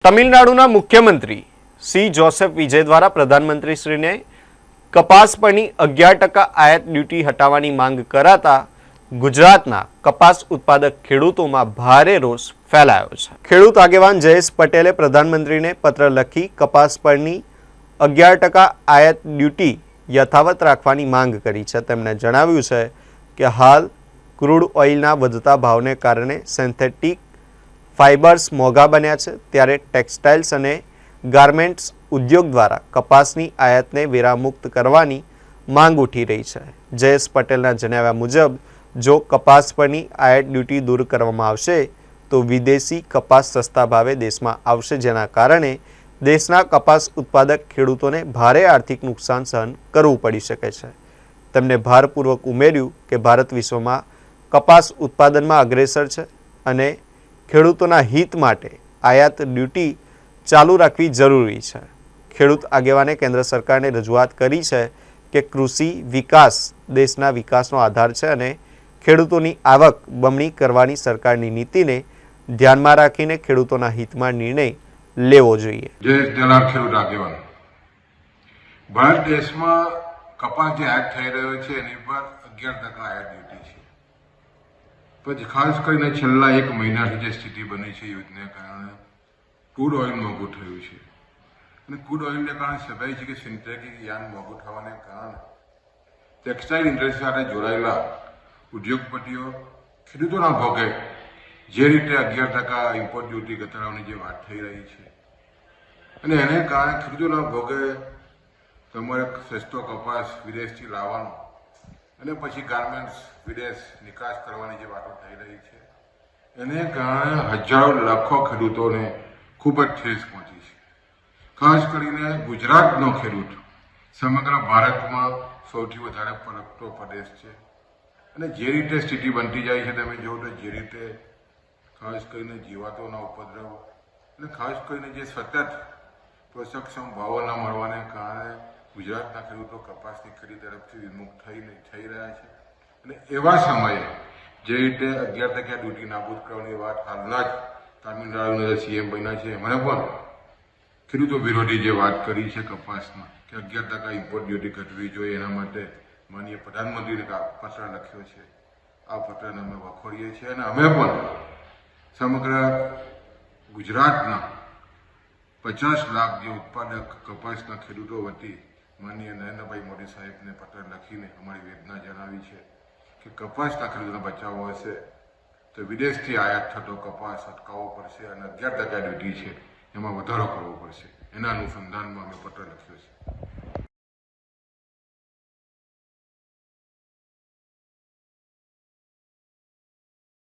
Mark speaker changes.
Speaker 1: તમિલનાડુના મુખ્યમંત્રી C Joseph વિજય દ્વારા પ્રધાનમંત્રીશ્રીને કપાસ પરની 11% આયાત ડ્યુટી હટાવવાની માંગ કરાતા ગુજરાતના કપાસ ઉત્પાદક ખેડૂતોમાં ભારે રોષ ફેલાયો છે। ખેડૂત આગેવાન જયેશ પટેલે પ્રધાનમંત્રીને પત્ર લખી કપાસ પરની 11% આયાત ડ્યુટી યથાવત રાખવાની માંગ કરી છે। તેમણે જણાવ્યું છે કે હાલ ક્રૂડ ઓઇલના વધતા ભાવને કારણે સિન્થેટિક फाइबर्स मोंघा बन्या छे त्यारे टेक्सटाइल्स अने गार्मेंट्स उद्योग द्वारा कपासनी आयातने वेरामुक्त करवानी मांग उठी रही है। जयेश पटेलना जणाव्या मुजब जो कपास परनी आयात ड्यूटी दूर करवामां आवशे तो विदेशी कपास सस्ता भावे देशमां आवशे, जेना कारणे देशना कपास उत्पादक खेडूतोने भारे आर्थिक नुकसान सहन करवुं पड़ी शके छे। तेमणे भारपूर्वक उमेर्युं के भारत विश्वमां कपास उत्पादनमां अग्रेसर छे अने ખેડૂતોના હિત માટે આયાત ડ્યુટી ચાલુ રાખવી જરૂરી છે। ખેડૂત આગેવાને કેન્દ્ર સરકારને રજૂઆત કરી છે કે કૃષિ વિકાસ દેશના વિકાસનો આધાર છે અને ખેડૂતોની આવક બમણી કરવાની સરકારની નીતિને ધ્યાનમાં રાખીને ખેડૂતોના હિતમાં નિર્ણય લેવો જોઈએ।
Speaker 2: ખેડૂત આગેવાન ભારત દેશમાં કપાસ જે આયાત થઈ રહ્યો છે એની પર 11% આયાત ડ્યુટી છે। પછી ખાસ કરીને છેલ્લા એક મહિનાથી જે સ્થિતિ બની છે યુદ્ધને કારણે ક્રૂડ ઓઇલ મોંઘું થયું છે અને ક્રૂડ ઓઇલને કારણે સ્વાભાવિક છે કે સિન્થેટિક યાર્ન મોંઘું થવાને કારણે ટેક્સટાઇલ ઇન્ડસ્ટ્રી સાથે જોડાયેલા ઉદ્યોગપતિઓ ખેડૂતોના ભોગે જે રીતે 11% ઇમ્પોર્ટ ડ્યુટી ઘટાડવાની જે વાત થઈ રહી છે અને એને કારણે ખેડૂતોના ભોગે તમારે સસ્તો કપાસ વિદેશથી લાવવાનો અને પછી ગાર્મેન્ટ્સ વિદેશ નિકાસ કરવાની જે વાતો થઈ રહી છે એને કારણે હજારો લાખો ખેડૂતોને ખૂબ જ ઠેસ પહોંચી છે। ખાસ કરીને ગુજરાતનો ખેડૂત સમગ્ર ભારતમાં સૌથી વધારે પડતો પ્રદેશ છે અને જે રીતે સ્થિતિ બનતી જાય છે તમે જુઓ તો જે રીતે ખાસ કરીને જીવાતોના ઉપદ્રવ અને ખાસ કરીને જે સતત પોષકક્ષમ ભાવો ન મળવાને કારણે ગુજરાતના ખેડૂતો કપાસની ખેતી તરફથી વિમુખ થઈ રહ્યા છે અને એવા સમયે જે રીતે 11% ડ્યુટી નાબૂદ કરવાની વાત હાલના જ તામિલનાડુના સીએમ બન્યા છે એમણે પણ ખેડૂતો વિરોધી જે વાત કરી છે કપાસમાં કે 11% ઇમ્પોર્ટ ડ્યુટી ઘટવી જોઈએ એના માટે માનનીય પ્રધાનમંત્રીને પત્ર લખ્યો છે। આ પત્રને અમે વખોડીએ છીએ અને અમે પણ સમગ્ર ગુજરાતના 50 લાખ જે ઉત્પાદક કપાસના ખેડૂતો વતી માનનીય નરેન્દ્રભાઈ મોદી સાહેબને પત્ર લખીને અમારી વેદના જણાવી છે કે કપાસના ખેડૂતોને બચાવવો હશે તો વિદેશથી આયાત થતો કપાસ અટકાવવો પડશે અને 11% ડ્યુટી છે એમાં વધારો કરવો પડશે। એના અનુસંધાનમાં અમે પત્ર લખ્યો છે।